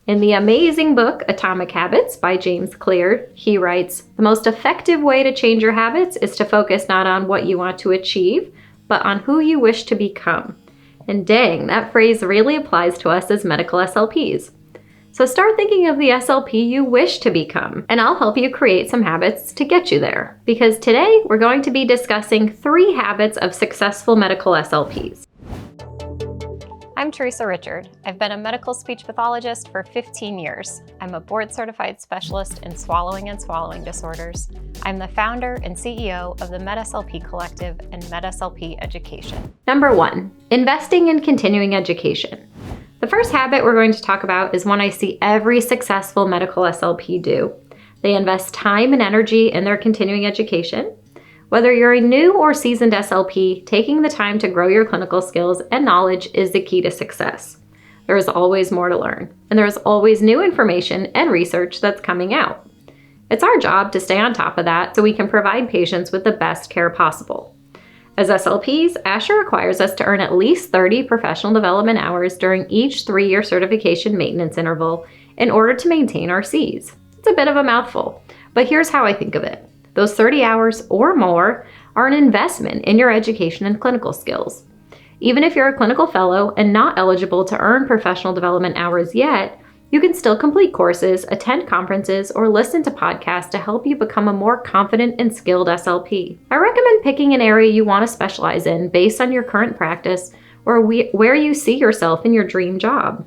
In the amazing book, Atomic Habits by James Clear, he writes, "The most effective way to change your habits is to focus not on what you want to achieve, but on who you wish to become." And dang, that phrase really applies to us as medical SLPs. So start thinking of the SLP you wish to become, and I'll help you create some habits to get you there. Because today, we're going to be discussing 3 habits of successful medical SLPs. I'm Theresa Richard. I've been a medical speech pathologist for 15 years. I'm a board-certified specialist in swallowing and swallowing disorders. I'm the founder and CEO of the MedSLP Collective and MedSLP Education. Number 1, investing in continuing education. The first habit we're going to talk about is one I see every successful medical SLP do. They invest time and energy in their continuing education. Whether you're a new or seasoned SLP, taking the time to grow your clinical skills and knowledge is the key to success. There is always more to learn, and there is always new information and research that's coming out. It's our job to stay on top of that so we can provide patients with the best care possible. As SLPs, ASHA requires us to earn at least 30 professional development hours during each 3-year certification maintenance interval in order to maintain our Cs. It's a bit of a mouthful, but here's how I think of it. Those 30 hours or more are an investment in your education and clinical skills. Even if you're a clinical fellow and not eligible to earn professional development hours yet, you can still complete courses, attend conferences, or listen to podcasts to help you become a more confident and skilled SLP. I recommend picking an area you want to specialize in based on your current practice or where you see yourself in your dream job.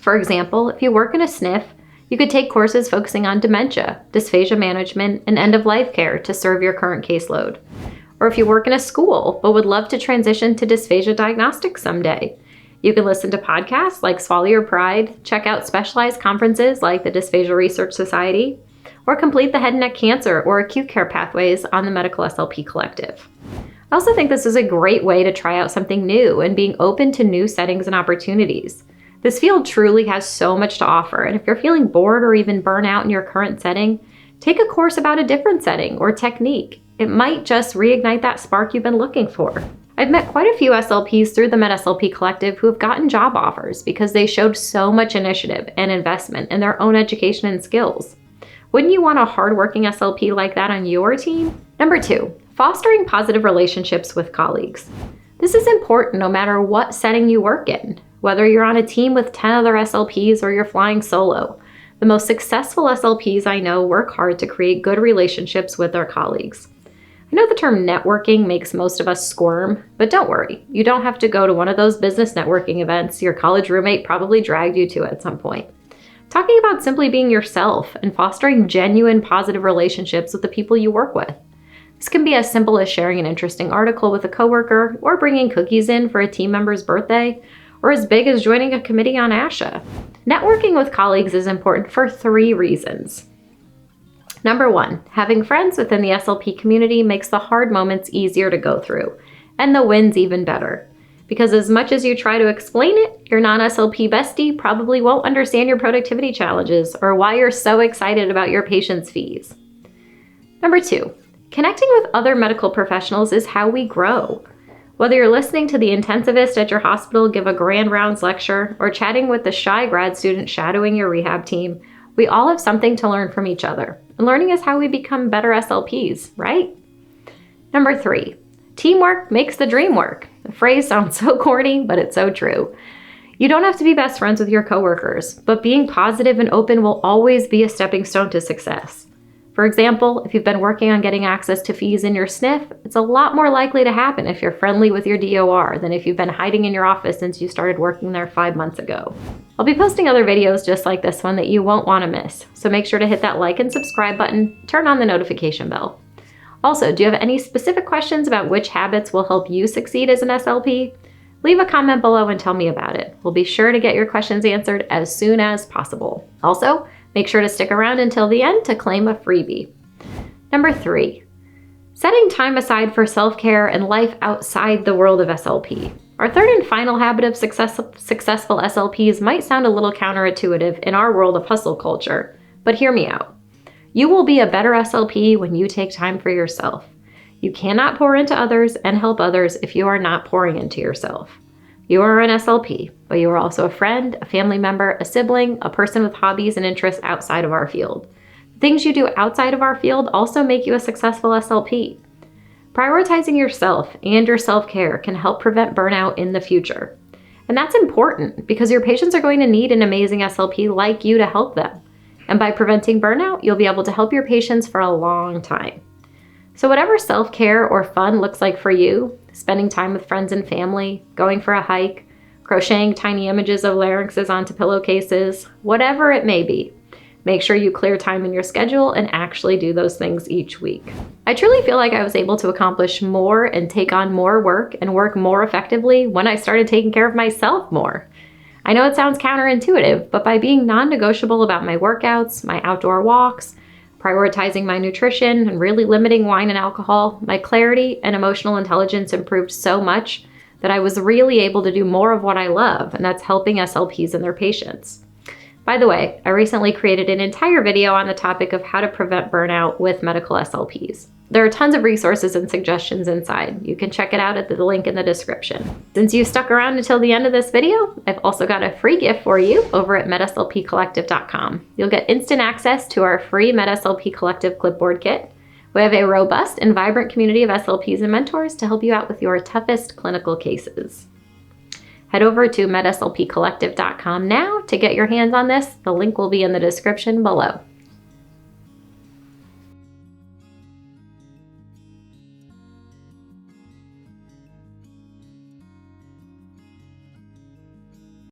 For example, if you work in a SNF, you could take courses focusing on dementia, dysphagia management, and end-of-life care to serve your current caseload. Or if you work in a school but would love to transition to dysphagia diagnostics someday, you can listen to podcasts like Swallow Your Pride, check out specialized conferences like the Dysphagia Research Society, or complete the head and neck cancer or acute care pathways on the Medical SLP Collective. I also think this is a great way to try out something new and being open to new settings and opportunities. This field truly has so much to offer, and if you're feeling bored or even burnt out in your current setting, take a course about a different setting or technique. It might just reignite that spark you've been looking for. I've met quite a few SLPs through the MedSLP Collective who have gotten job offers because they showed so much initiative and investment in their own education and skills. Wouldn't you want a hardworking SLP like that on your team? Number 2, fostering positive relationships with colleagues. This is important no matter what setting you work in. Whether you're on a team with 10 other SLPs or you're flying solo, the most successful SLPs I know work hard to create good relationships with their colleagues. I know the term networking makes most of us squirm, but don't worry, you don't have to go to one of those business networking events your college roommate probably dragged you to at some point. I'm talking about simply being yourself and fostering genuine positive relationships with the people you work with. This can be as simple as sharing an interesting article with a coworker or bringing cookies in for a team member's birthday, or as big as joining a committee on ASHA. Networking with colleagues is important for 3 reasons. Number 1, having friends within the SLP community makes the hard moments easier to go through, and the wins even better. Because as much as you try to explain it, your non-SLP bestie probably won't understand your productivity challenges or why you're so excited about your patients' fees. Number 2, connecting with other medical professionals is how we grow. Whether you're listening to the intensivist at your hospital give a grand rounds lecture or chatting with the shy grad student shadowing your rehab team, we all have something to learn from each other. And learning is how we become better SLPs, right? Number 3, teamwork makes the dream work. The phrase sounds so corny, but it's so true. You don't have to be best friends with your coworkers, but being positive and open will always be a stepping stone to success. For example, if you've been working on getting access to fees in your SNF, it's a lot more likely to happen if you're friendly with your DOR than if you've been hiding in your office since you started working there 5 months ago. I'll be posting other videos just like this one that you won't want to miss, so make sure to hit that like and subscribe button, turn on the notification bell. Also, do you have any specific questions about which habits will help you succeed as an SLP? Leave a comment below and tell me about it. We'll be sure to get your questions answered as soon as possible. Also, make sure to stick around until the end to claim a freebie. Number 3, setting time aside for self-care and life outside the world of SLP. Our third and final habit of successful SLPs might sound a little counterintuitive in our world of hustle culture, but hear me out. You will be a better SLP when you take time for yourself. You cannot pour into others and help others if you are not pouring into yourself. You are an SLP, but you are also a friend, a family member, a sibling, a person with hobbies and interests outside of our field. The things you do outside of our field also make you a successful SLP. Prioritizing yourself and your self-care can help prevent burnout in the future. And that's important because your patients are going to need an amazing SLP like you to help them. And by preventing burnout, you'll be able to help your patients for a long time. So whatever self-care or fun looks like for you, spending time with friends and family, going for a hike, crocheting tiny images of larynxes onto pillowcases, whatever it may be, make sure you clear time in your schedule and actually do those things each week. I truly feel like I was able to accomplish more and take on more work and work more effectively when I started taking care of myself more. I know it sounds counterintuitive, but by being non-negotiable about my workouts, my outdoor walks, prioritizing my nutrition, and really limiting wine and alcohol, my clarity and emotional intelligence improved so much that I was really able to do more of what I love, and that's helping SLPs and their patients. By the way, I recently created an entire video on the topic of how to prevent burnout with medical SLPs. There are tons of resources and suggestions inside. You can check it out at the link in the description. Since you stuck around until the end of this video, I've also got a free gift for you over at MedSLPcollective.com. You'll get instant access to our free MedSLP Collective clipboard kit. We have a robust and vibrant community of SLPs and mentors to help you out with your toughest clinical cases. Head over to MedSLPcollective.com now to get your hands on this. The link will be in the description below.